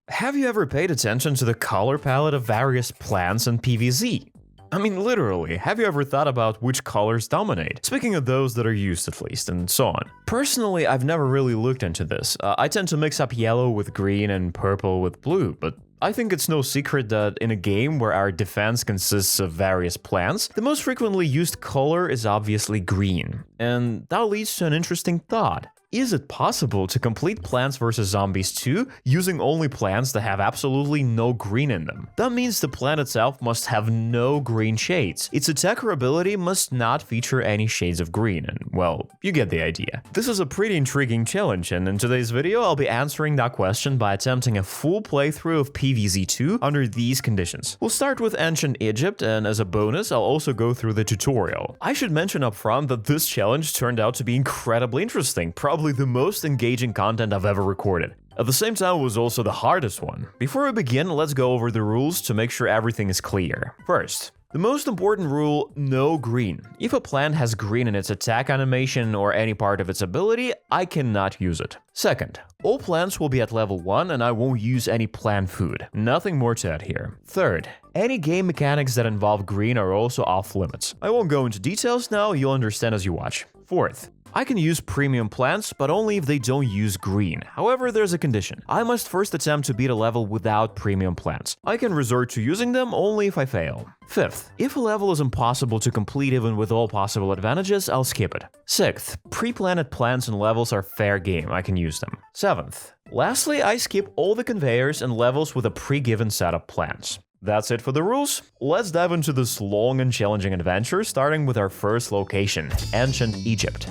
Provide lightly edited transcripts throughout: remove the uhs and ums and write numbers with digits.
Have you ever paid attention to the color palette of various plants in PvZ? I mean, literally, have you ever thought about which colors dominate? Speaking of those that are used at least, and so on. Personally, I've never really looked into this. I tend to mix up yellow with green and purple with blue, but I think it's no secret that in a game where our defense consists of various plants, the most frequently used color is obviously green. And that leads to an interesting thought. Is it possible to complete Plants vs. Zombies 2 using only plants that have absolutely no green in them? That means the plant itself must have no green shades. Its attacker ability must not feature any shades of green, and well, you get the idea. This is a pretty intriguing challenge, and in today's video I'll be answering that question by attempting a full playthrough of PvZ2 under these conditions. We'll start with Ancient Egypt, and as a bonus I'll also go through the tutorial. I should mention up front that this challenge turned out to be incredibly interesting, probably the most engaging content I've ever recorded. At the same time, it was also the hardest one. Before we begin, let's go over the rules to make sure everything is clear. First, the most important rule, no green. If a plant has green in its attack animation or any part of its ability, I cannot use it. Second, all plants will be at level 1 and I won't use any plant food. Nothing more to add here. Third, any game mechanics that involve green are also off limits. I won't go into details now, you'll understand as you watch. Fourth, I can use premium plants, but only if they don't use green. However, there's a condition. I must first attempt to beat a level without premium plants. I can resort to using them only if I fail. Fifth, if a level is impossible to complete even with all possible advantages, I'll skip it. Sixth, pre-planted plants and levels are fair game, I can use them. Seventh, lastly, I skip all the conveyors and levels with a pre-given set of plants. That's it for the rules. Let's dive into this long and challenging adventure, starting with our first location, Ancient Egypt.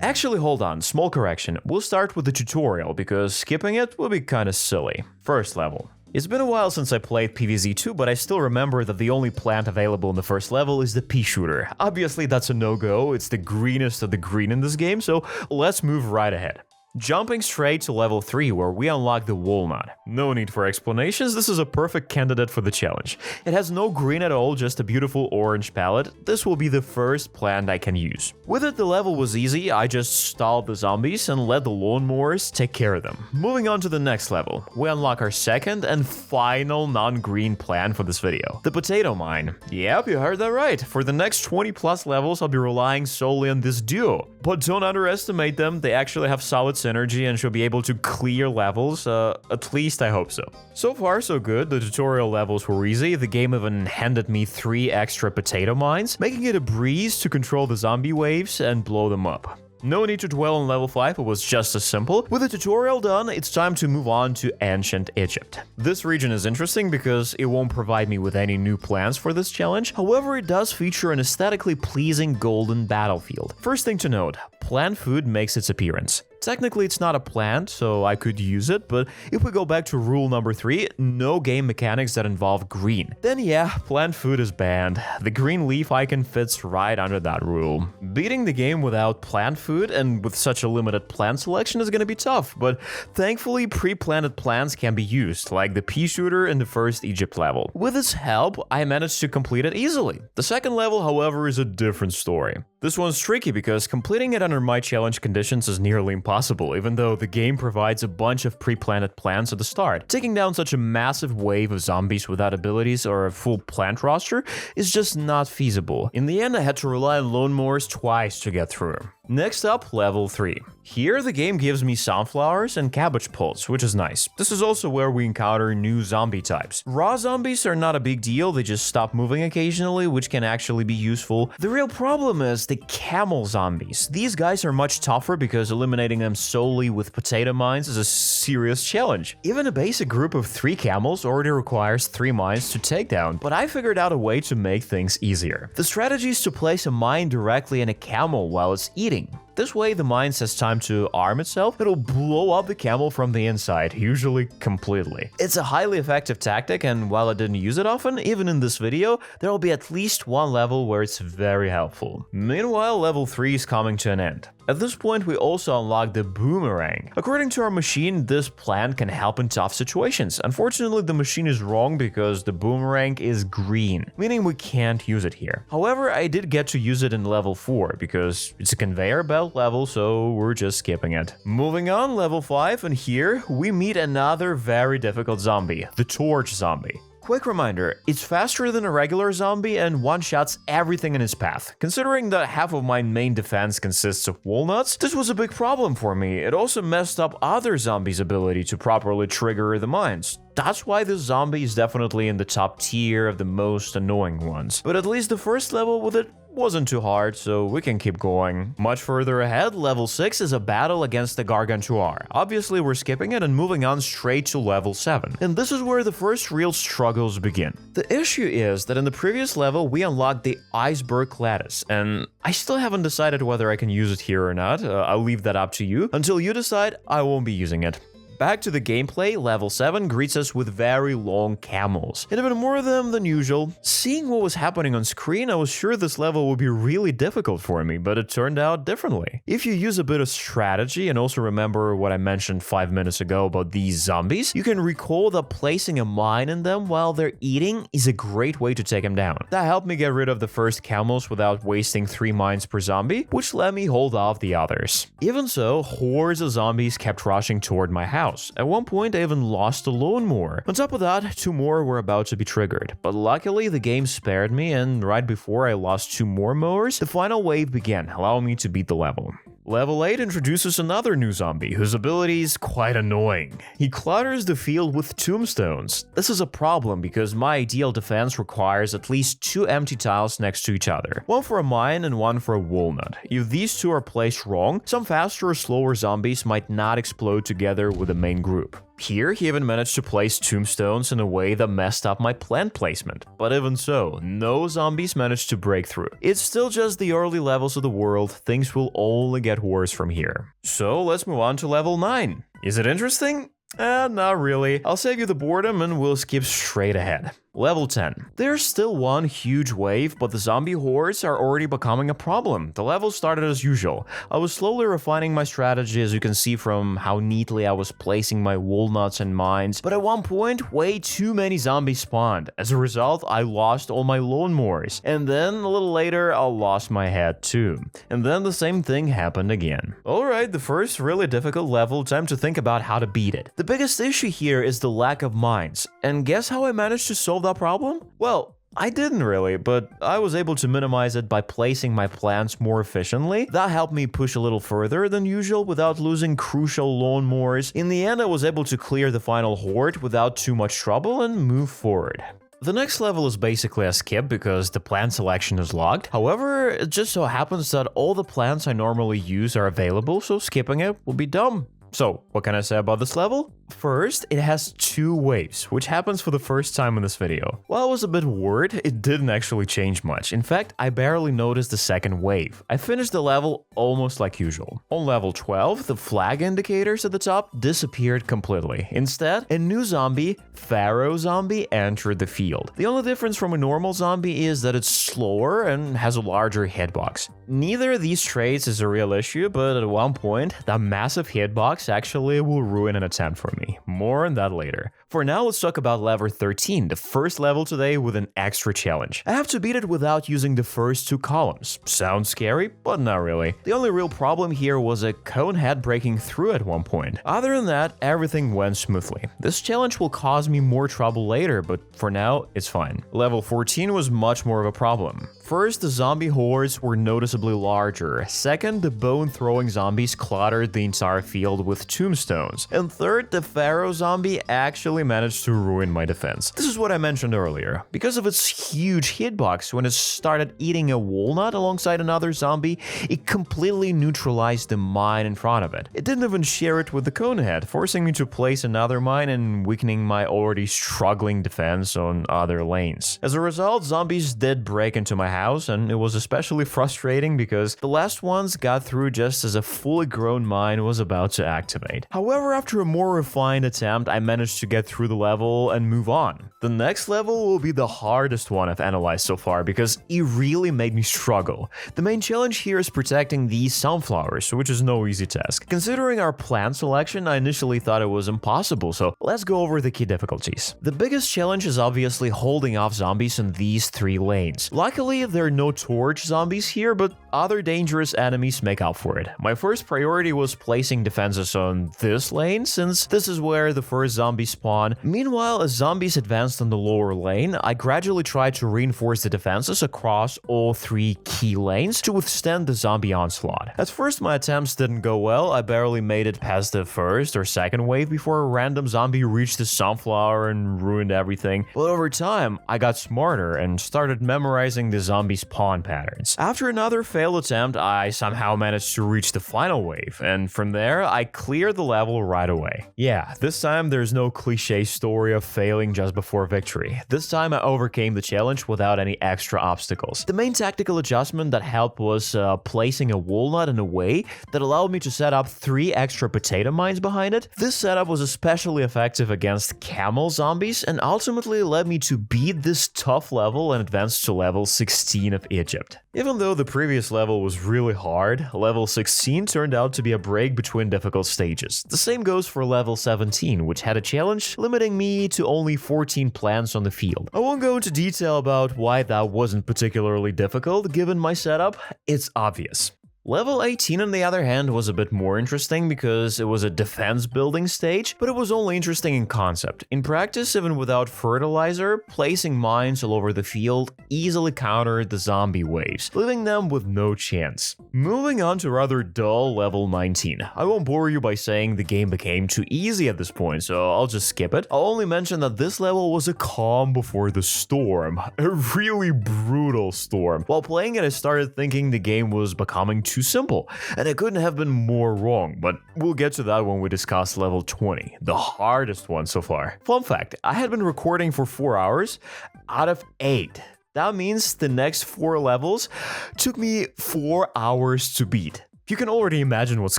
Actually, hold on, small correction. We'll start with the tutorial because skipping it will be kinda silly. First level. It's been a while since I played PvZ2, but I still remember that the only plant available in the first level is the pea shooter. Obviously, that's a no-go, it's the greenest of the green in this game, so let's move right ahead. Jumping straight to level 3 where we unlock the walnut. No need for explanations, this is a perfect candidate for the challenge. It has no green at all, just a beautiful orange palette. This will be the first plant I can use. With it, the level was easy, I just stalled the zombies and let the lawnmowers take care of them. Moving on to the next level, we unlock our second and final non-green plant for this video, the potato mine. Yep, you heard that right. For the next 20 plus levels, I'll be relying solely on this duo. But don't underestimate them, they actually have solid synergy and should be able to clear levels, at least I hope so. So far so good, the tutorial levels were easy, the game even handed me 3 extra potato mines, making it a breeze to control the zombie waves and blow them up. No need to dwell on level 5, it was just as simple. With the tutorial done, it's time to move on to Ancient Egypt. This region is interesting because it won't provide me with any new plants for this challenge, however it does feature an aesthetically pleasing golden battlefield. First thing to note, plant food makes its appearance. Technically it's not a plant, so I could use it, but if we go back to rule number 3, no game mechanics that involve green, then yeah, plant food is banned. The green leaf icon fits right under that rule. Beating the game without plant food and with such a limited plant selection is gonna be tough, but thankfully pre-planted plants can be used, like the pea shooter in the first Egypt level. With its help, I managed to complete it easily. The second level, however, is a different story. This one's tricky because completing it under my challenge conditions is nearly impossible, even though the game provides a bunch of pre-planted plants at the start. Taking down such a massive wave of zombies without abilities or a full plant roster is just not feasible. In the end, I had to rely on lawnmowers twice to get through. Next up, level 3. Here, the game gives me sunflowers and cabbage pulse, which is nice. This is also where we encounter new zombie types. Raw zombies are not a big deal, they just stop moving occasionally, which can actually be useful. The real problem is the camel zombies. These guys are much tougher because eliminating them solely with potato mines is a serious challenge. Even a basic group of 3 camels already requires 3 mines to take down, but I figured out a way to make things easier. The strategy is to place a mine directly in a camel while it's eating. This way, the mine has time to arm itself, it'll blow up the camel from the inside, usually completely. It's a highly effective tactic, and while I didn't use it often, even in this video, there will be at least one level where it's very helpful. Meanwhile, level 3 is coming to an end. At this point, we also unlock the boomerang. According to our machine, this plant can help in tough situations. Unfortunately, the machine is wrong because the boomerang is green, meaning we can't use it here. However, I did get to use it in level 4 because it's a conveyor belt level, so we're just skipping it. Moving on, level 5, and here we meet another very difficult zombie, the torch zombie. Quick reminder, it's faster than a regular zombie and one-shots everything in its path. Considering that half of my main defense consists of walnuts, this was a big problem for me. It also messed up other zombies' ability to properly trigger the mines. That's why this zombie is definitely in the top tier of the most annoying ones. But at least the first level with it wasn't too hard, so we can keep going. Much further ahead, level 6 is a battle against the Gargantuar. Obviously, we're skipping it and moving on straight to level 7. And this is where the first real struggles begin. The issue is that in the previous level, we unlocked the Iceberg Lattice, and I still haven't decided whether I can use it here or not. I'll leave that up to you. Until you decide, I won't be using it. Back to the gameplay, level 7 greets us with very long camels, and even more of them than usual. Seeing what was happening on screen, I was sure this level would be really difficult for me, but it turned out differently. If you use a bit of strategy and also remember what I mentioned 5 minutes ago about these zombies, you can recall that placing a mine in them while they're eating is a great way to take them down. That helped me get rid of the first camels without wasting 3 mines per zombie, which let me hold off the others. Even so, hordes of zombies kept rushing toward my house. At one point, I even lost a lawnmower. On top of that, 2 more were about to be triggered. But luckily, the game spared me, and right before I lost 2 more mowers, the final wave began, allowing me to beat the level. Level 8 introduces another new zombie, whose ability is quite annoying. He clutters the field with tombstones. This is a problem because my ideal defense requires at least 2 empty tiles next to each other. One for a mine and one for a walnut. If these 2 are placed wrong, some faster or slower zombies might not explode together with the main group. Here, he even managed to place tombstones in a way that messed up my plant placement. But even so, no zombies managed to break through. It's still just the early levels of the world, things will only get worse from here. So let's move on to level 9. Is it interesting? Not really. I'll save you the boredom and we'll skip straight ahead. Level 10. There's still one huge wave, but the zombie hordes are already becoming a problem. The level started as usual. I was slowly refining my strategy, as you can see from how neatly I was placing my walnuts and mines, but at one point, way too many zombies spawned. As a result, I lost all my lawnmowers, and then a little later, I lost my head too. And then the same thing happened again. Alright, the first really difficult level, time to think about how to beat it. The biggest issue here is the lack of mines, and guess how I managed to solve that problem? Well, I didn't really, but I was able to minimize it by placing my plants more efficiently. That helped me push a little further than usual without losing crucial lawnmowers. In the end, I was able to clear the final horde without too much trouble and move forward. The next level is basically a skip because the plant selection is locked. However, it just so happens that all the plants I normally use are available, so skipping it would be dumb. So, what can I say about this level? First, it has 2 waves, which happens for the first time in this video. While I was a bit worried, it didn't actually change much. In fact, I barely noticed the second wave. I finished the level almost like usual. On level 12, the flag indicators at the top disappeared completely. Instead, a new zombie, Pharaoh Zombie, entered the field. The only difference from a normal zombie is that it's slower and has a larger hitbox. Neither of these traits is a real issue, but at one point, that massive hitbox actually will ruin an attempt for me. More on that later. For now, let's talk about level 13, the first level today with an extra challenge. I have to beat it without using the first 2 columns. Sounds scary, but not really. The only real problem here was a cone head breaking through at one point. Other than that, everything went smoothly. This challenge will cause me more trouble later, but for now, it's fine. Level 14 was much more of a problem. First, the zombie hordes were noticeably larger. Second, the bone-throwing zombies cluttered the entire field with tombstones. And third, the Pharaoh zombie actually managed to ruin my defense. This is what I mentioned earlier. Because of its huge hitbox, when it started eating a walnut alongside another zombie, it completely neutralized the mine in front of it. It didn't even share it with the cone head, forcing me to place another mine and weakening my already struggling defense on other lanes. As a result, zombies did break into my house, and it was especially frustrating because the last ones got through just as a fully grown mine was about to activate. However, after a more refined attempt, I managed to get through the level and move on. The next level will be the hardest one I've analyzed so far because it really made me struggle. The main challenge here is protecting these sunflowers, which is no easy task. Considering our plant selection, I initially thought it was impossible, so let's go over the key difficulties. The biggest challenge is obviously holding off zombies in these 3 lanes. Luckily, there are no torch zombies here, but other dangerous enemies make up for it. My first priority was placing defenses on this lane, since this is where the first zombies spawn. Meanwhile, as zombies advanced on the lower lane, I gradually tried to reinforce the defenses across all 3 key lanes to withstand the zombie onslaught. At first, my attempts didn't go well. I barely made it past the first or second wave before a random zombie reached the sunflower and ruined everything. But over time, I got smarter and started memorizing the zombie spawn patterns. After another failed attempt, I somehow managed to reach the final wave, and from there, I cleared the level right away. Yeah, this time there's no cliche story of failing just before victory. This time I overcame the challenge without any extra obstacles. The main tactical adjustment that helped was placing a walnut in a way that allowed me to set up 3 extra potato mines behind it. This setup was especially effective against camel zombies and ultimately led me to beat this tough level and advance to level 16 of Egypt. Even though the previous level was really hard, level 16 turned out to be a break between difficult stages. The same goes for level 17, which had a challenge limiting me to only 14 plants on the field. I won't go into detail about why that wasn't particularly difficult given my setup, it's obvious. Level 18, on the other hand, was a bit more interesting because it was a defense building stage, but it was only interesting in concept. In practice, even without fertilizer, placing mines all over the field easily countered the zombie waves, leaving them with no chance. Moving on to rather dull level 19. I won't bore you by saying the game became too easy at this point, so I'll just skip it. I'll only mention that this level was a calm before the storm, a really brutal storm. While playing it, I started thinking the game was becoming too simple, and it couldn't have been more wrong, but we'll get to that when we discuss level 20, the hardest one so far. Fun fact, I had been recording for 4 hours out of 8. That means the next 4 levels took me 4 hours to beat. You can already imagine what's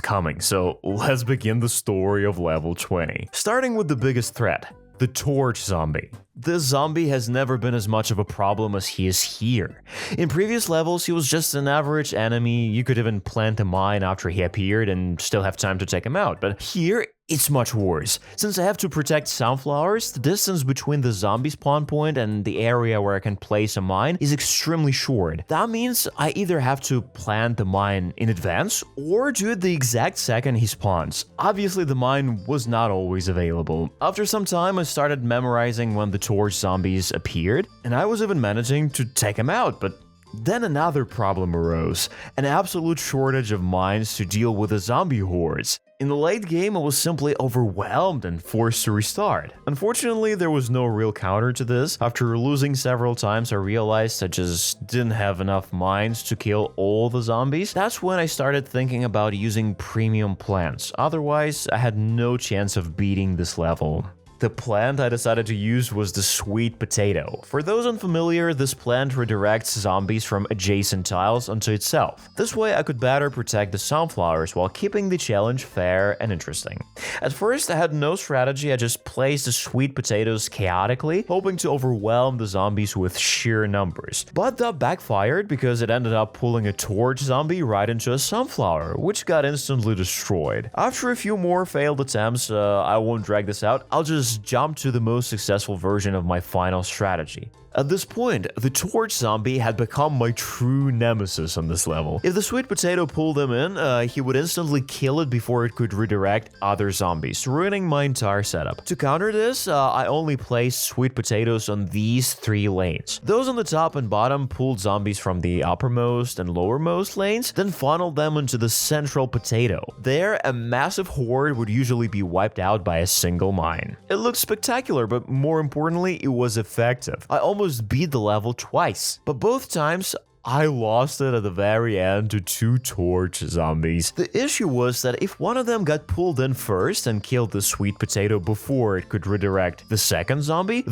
coming, so let's begin the story of level 20. Starting with the biggest threat, the torch zombie. This zombie has never been as much of a problem as he is here. In previous levels, he was just an average enemy. You could even plant a mine after he appeared and still have time to take him out. But here, it's much worse. Since I have to protect sunflowers, the distance between the zombie spawn point and the area where I can place a mine is extremely short. That means I either have to plant the mine in advance or do it the exact second he spawns. Obviously, the mine was not always available. After some time, I started memorizing when the torch zombies appeared, and I was even managing to take him out, but then another problem arose, an absolute shortage of mines to deal with the zombie hordes. In the late game, I was simply overwhelmed and forced to restart. Unfortunately, there was no real counter to this. After losing several times, I realized I just didn't have enough mines to kill all the zombies. That's when I started thinking about using premium plants. Otherwise, I had no chance of beating this level. The plant I decided to use was the sweet potato. For those unfamiliar, this plant redirects zombies from adjacent tiles onto itself. This way I could better protect the sunflowers while keeping the challenge fair and interesting. At first I had no strategy, I just placed the sweet potatoes chaotically, hoping to overwhelm the zombies with sheer numbers. But that backfired because it ended up pulling a torch zombie right into a sunflower, which got instantly destroyed. After a few more failed attempts, I won't drag this out, I'll just jump to the most successful version of my final strategy. At this point, the torch zombie had become my true nemesis on this level. If the sweet potato pulled him in, he would instantly kill it before it could redirect other zombies, ruining my entire setup. To counter this, I only placed sweet potatoes on these 3 lanes. Those on the top and bottom pulled zombies from the uppermost and lowermost lanes, then funneled them into the central potato. There, a massive horde would usually be wiped out by a single mine. It looked spectacular, but more importantly, it was effective. I almost beat the level twice, but both times I lost it at the very end to 2 torch zombies. The issue was that if one of them got pulled in first and killed the sweet potato before it could redirect the second zombie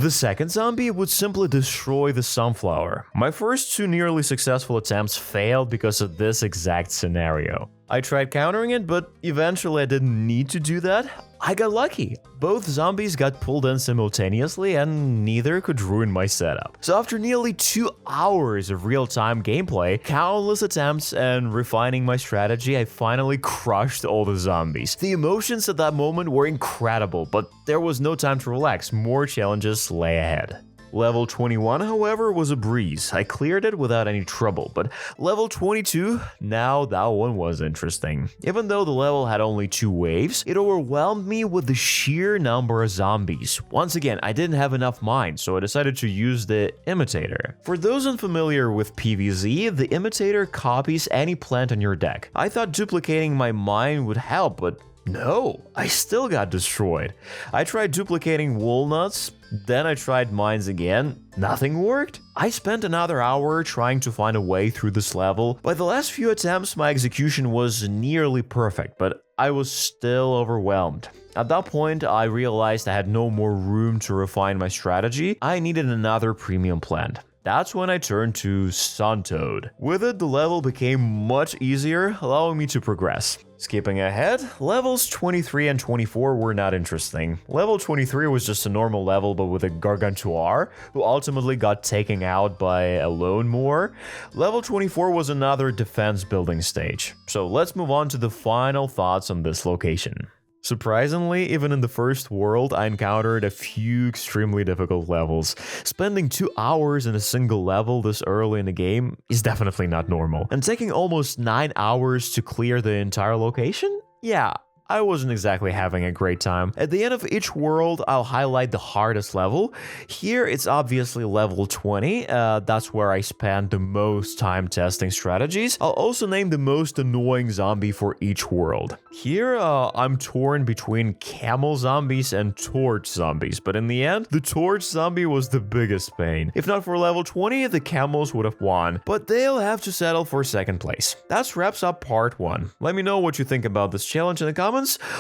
would simply destroy the sunflower. My first 2 nearly successful attempts failed because of this exact scenario. I tried countering it, but eventually I didn't need to do that. I got lucky. Both zombies got pulled in simultaneously and neither could ruin my setup. So after nearly 2 hours of real-time gameplay, countless attempts, and refining my strategy, I finally crushed all the zombies. The emotions at that moment were incredible, but there was no time to relax. More challenges lay ahead. Level 21, however, was a breeze. I cleared it without any trouble, but level 22, now that one was interesting. Even though the level had only 2 waves, it overwhelmed me with the sheer number of zombies. Once again, I didn't have enough mines, so I decided to use the imitator. For those unfamiliar with PvZ, the imitator copies any plant on your deck. I thought duplicating my mine would help, but no, I still got destroyed. I tried duplicating walnuts, then I tried mines again, nothing worked. I spent another hour trying to find a way through this level. By the last few attempts, my execution was nearly perfect, but I was still overwhelmed. At that point, I realized I had no more room to refine my strategy. I needed another premium plant. That's when I turned to Suntoad. With it, the level became much easier, allowing me to progress. Skipping ahead, levels 23 and 24 were not interesting. Level 23 was just a normal level but with a Gargantuar, who ultimately got taken out by a Lone Moor. Level 24 was another defense building stage. So let's move on to the final thoughts on this location. Surprisingly, even in the first world, I encountered a few extremely difficult levels. Spending 2 hours in a single level this early in the game is definitely not normal. And taking almost 9 hours to clear the entire location? Yeah, I wasn't exactly having a great time. At the end of each world, I'll highlight the hardest level. Here, it's obviously level 20. That's where I spent the most time testing strategies. I'll also name the most annoying zombie for each world. Here, I'm torn between camel zombies and torch zombies, but in the end, the torch zombie was the biggest pain. If not for level 20, the camels would have won, but they'll have to settle for second place. That wraps up part 1. Let me know what you think about this challenge in the comments.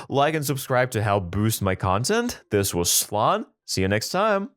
Like and subscribe to help boost my content. This was Slan. See you next time.